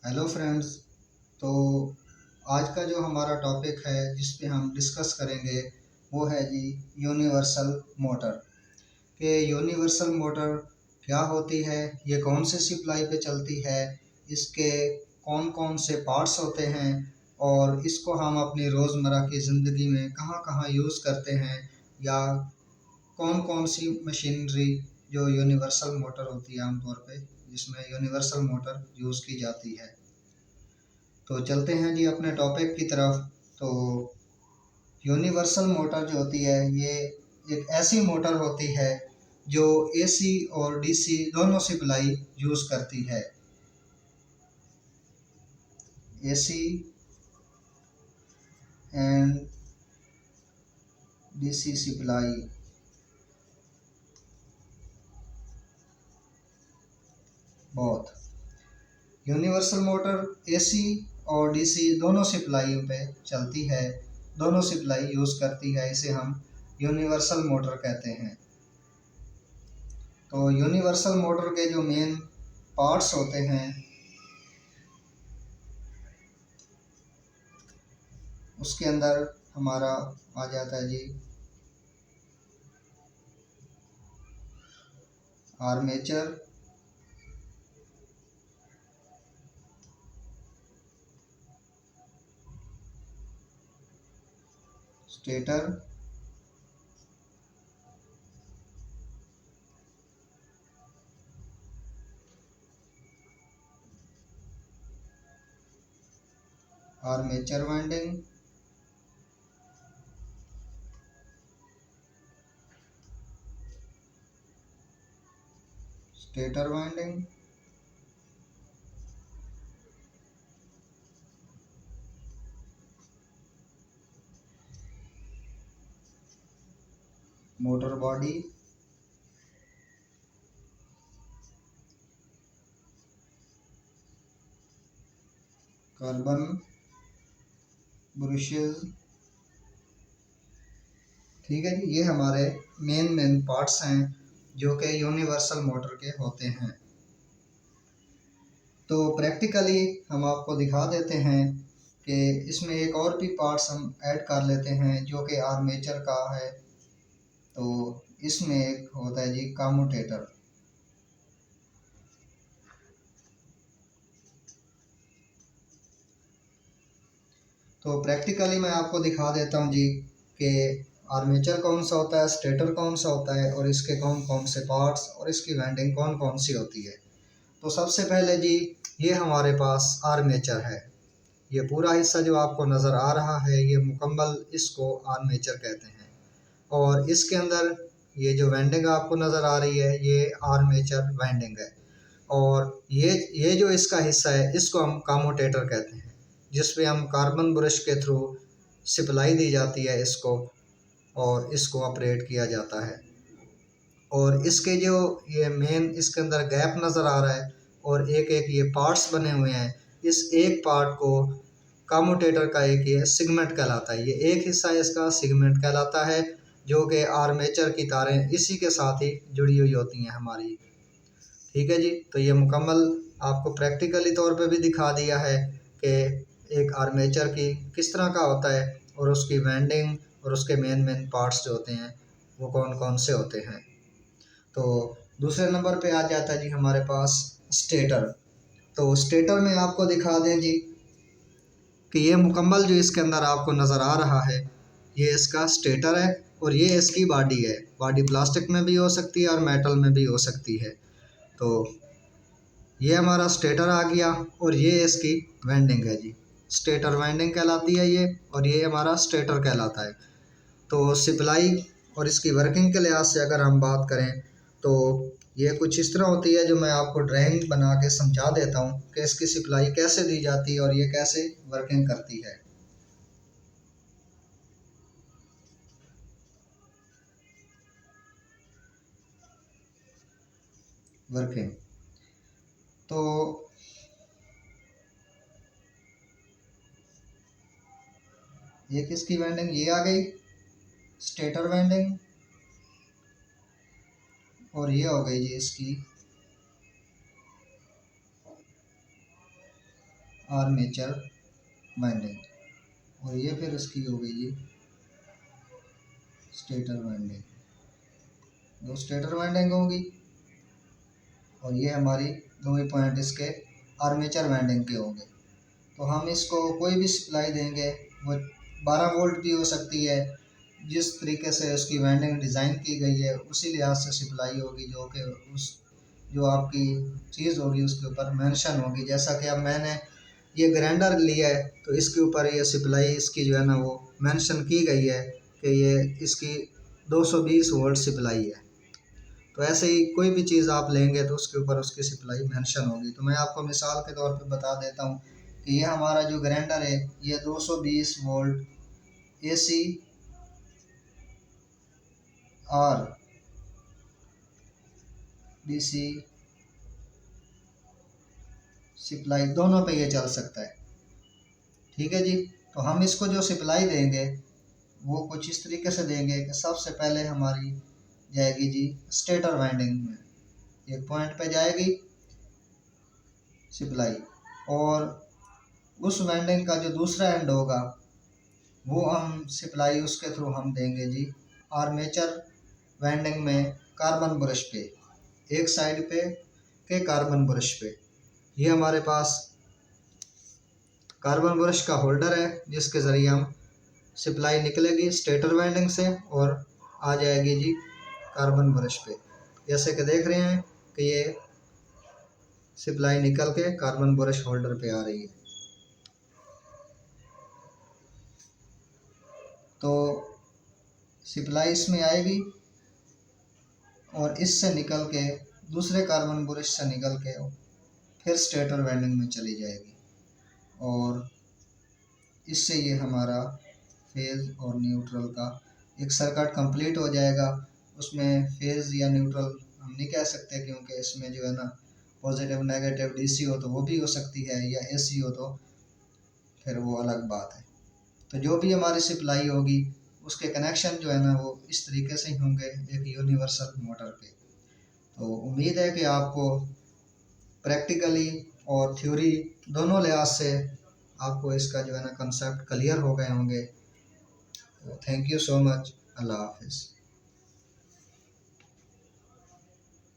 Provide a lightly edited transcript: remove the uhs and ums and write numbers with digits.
Hello friends. तो आज का जो हमारा टॉपिक है जिस पे हम डिस्कस करेंगे वो है जी यूनिवर्सल मोटर। कि यूनिवर्सल मोटर क्या होती है, ये कौन से सप्लाई पे चलती है, इसके कौन कौन से पार्ट्स होते हैं और इसको हम अपनी रोज़मर्रा की ज़िंदगी में कहाँ कहाँ यूज़ करते हैं, या कौन कौन सी मशीनरी जो यूनिवर्सल मोटर होती है आमतौर पे जिसमें यूनिवर्सल मोटर यूज़ की जाती है। तो चलते हैं जी अपने टॉपिक की तरफ। तो यूनिवर्सल मोटर जो होती है ये एक ऐसी मोटर होती है जो एसी और डीसी दोनों सप्लाई यूज़ करती है। एसी एंड डीसी सप्लाई बहुत। यूनिवर्सल मोटर एसी और डीसी दोनों सप्लाई पे चलती है, दोनों सप्लाई यूज़ करती है, इसे हम यूनिवर्सल मोटर कहते हैं। तो यूनिवर्सल मोटर के जो मेन पार्ट्स होते हैं उसके अंदर हमारा आ जाता है जी armature, stator, armature winding, stator winding, motor body, carbon brushes. ठीक है जी, ये हमारे मेन पार्ट्स हैं जो कि यूनिवर्सल मोटर के होते हैं। तो प्रैक्टिकली हम आपको दिखा देते हैं कि इसमें एक और भी पार्ट्स हम ऐड कर लेते हैं जो कि आर्मेचर का है। तो इसमें एक होता है जी कम्यूटेटर। तो प्रैक्टिकली मैं आपको दिखा देता हूँ जी कि आर्मेचर कौन सा होता है, स्टेटर कौन सा होता है और इसके कौन कौन से पार्ट्स और इसकी वाइंडिंग कौन कौन सी होती है। तो सबसे पहले जी ये हमारे पास आर्मेचर है। ये पूरा हिस्सा जो आपको नज़र आ रहा है ये मुकम्मल इसको आर्मेचर कहते हैं। और इसके अंदर ये जो वाइंडिंग आपको नज़र आ रही है ये आर्मेचर वाइंडिंग है। और ये जो इसका हिस्सा है इसको हम कम्यूटेटर कहते हैं, जिसपे हम कार्बन ब्रश के थ्रू सप्लाई दी जाती है इसको और इसको ऑपरेट किया जाता है। और इसके जो ये मेन इसके अंदर गैप नज़र आ रहा है और एक एक ये पार्ट्स बने हुए हैं, इस एक पार्ट को कम्यूटेटर का एक ये सेगमेंट कहलाता है। ये एक हिस्सा इसका सेगमेंट कहलाता है जो कि आर्मेचर की तारें इसी के साथ ही जुड़ी हुई होती हैं हमारी। ठीक है जी, तो ये मुकम्मल आपको प्रैक्टिकली तौर पे भी दिखा दिया है कि एक आर्मेचर की किस तरह का होता है और उसकी वाइंडिंग और उसके मेन पार्ट्स जो होते हैं वो कौन कौन से होते हैं। तो दूसरे नंबर पे आ जाता है जी हमारे पास स्टेटर। तो स्टेटर में आपको दिखा दें जी कि ये मुकम्मल जो इसके अंदर आपको नज़र आ रहा है ये इसका स्टेटर है और ये इसकी बॉडी है। बॉडी प्लास्टिक में भी हो सकती है और मेटल में भी हो सकती है। तो ये हमारा स्टेटर आ गया और ये इसकी वाइंडिंग है जी, स्टेटर वाइंडिंग कहलाती है ये, और ये हमारा स्टेटर कहलाता है। तो सप्लाई और इसकी वर्किंग के लिहाज से अगर हम बात करें तो ये कुछ इस तरह होती है जो मैं आपको ड्राइंग बना के समझा देता हूँ कि इसकी सप्लाई कैसे दी जाती है और ये कैसे वर्किंग करती है। वर्किंग तो ये किसकी वाइंडिंग, ये आ गई स्टेटर वाइंडिंग, और ये हो गई जी इसकी आर्मेचर वाइंडिंग, और ये फिर इसकी हो गई जी स्टेटर वाइंडिंग। दो स्टेटर वाइंडिंग होगी और ये हमारी दो ही पॉइंट इसके आर्मेचर वाइंडिंग के होंगे। तो हम इसको कोई भी सप्लाई देंगे, वो 12 वोल्ट भी हो सकती है, जिस तरीके से उसकी वाइंडिंग डिज़ाइन की गई है उसी लिहाज से सप्लाई होगी, जो कि उस जो आपकी चीज़ होगी उसके ऊपर मेंशन होगी। जैसा कि अब मैंने ये ग्राइंडर लिया है तो इसके ऊपर ये सप्लाई इसकी जो है ना वो मेंशन की गई है कि ये इसकी 220 वोल्ट सप्लाई है। तो ऐसे ही कोई भी चीज़ आप लेंगे तो उसके ऊपर उसकी सप्लाई मेंशन होगी। तो मैं आपको मिसाल के तौर पे बता देता हूँ कि ये हमारा जो ग्राइंडर है ये 220 वोल्ट AC और DC सप्लाई दोनों पे ये चल सकता है। ठीक है जी। तो हम इसको जो सप्लाई देंगे वो कुछ इस तरीके से देंगे कि सबसे पहले हमारी जाएगी जी स्टेटर वाइंडिंग में, एक पॉइंट पे जाएगी सप्लाई, और उस वाइंडिंग का जो दूसरा एंड होगा वो हम सप्लाई उसके थ्रू हम देंगे जी आर्मेचर वाइंडिंग में कार्बन ब्रश पे, एक साइड पे के कार्बन ब्रश पे। ये हमारे पास कार्बन ब्रश का होल्डर है जिसके ज़रिए हम सप्लाई निकलेगी स्टेटर वाइंडिंग से और आ जाएगी जी कार्बन ब्रश पे। जैसे कि देख रहे हैं कि ये सप्लाई निकल के कार्बन ब्रश होल्डर पे आ रही है। तो सप्लाई इसमें आएगी और इससे निकल के दूसरे कार्बन ब्रश से निकल के फिर स्टेटर वाइंडिंग में चली जाएगी, और इससे ये हमारा फेज़ और न्यूट्रल का एक सर्किट कंप्लीट हो जाएगा। उसमें फेज़ या न्यूट्रल हम नहीं कह सकते क्योंकि इसमें जो है ना पॉजिटिव नेगेटिव DC हो तो वो भी हो सकती है, या AC हो तो फिर वो अलग बात है। तो जो भी हमारी सप्लाई होगी उसके कनेक्शन जो है ना वो इस तरीके से ही होंगे एक यूनिवर्सल मोटर पे। तो उम्मीद है कि आपको प्रैक्टिकली और थ्योरी दोनों लिहाज से आपको इसका जो है ना कंसेप्ट क्लियर हो गए होंगे। तो थैंक यू सो मच। अल्लाह हाफिज़।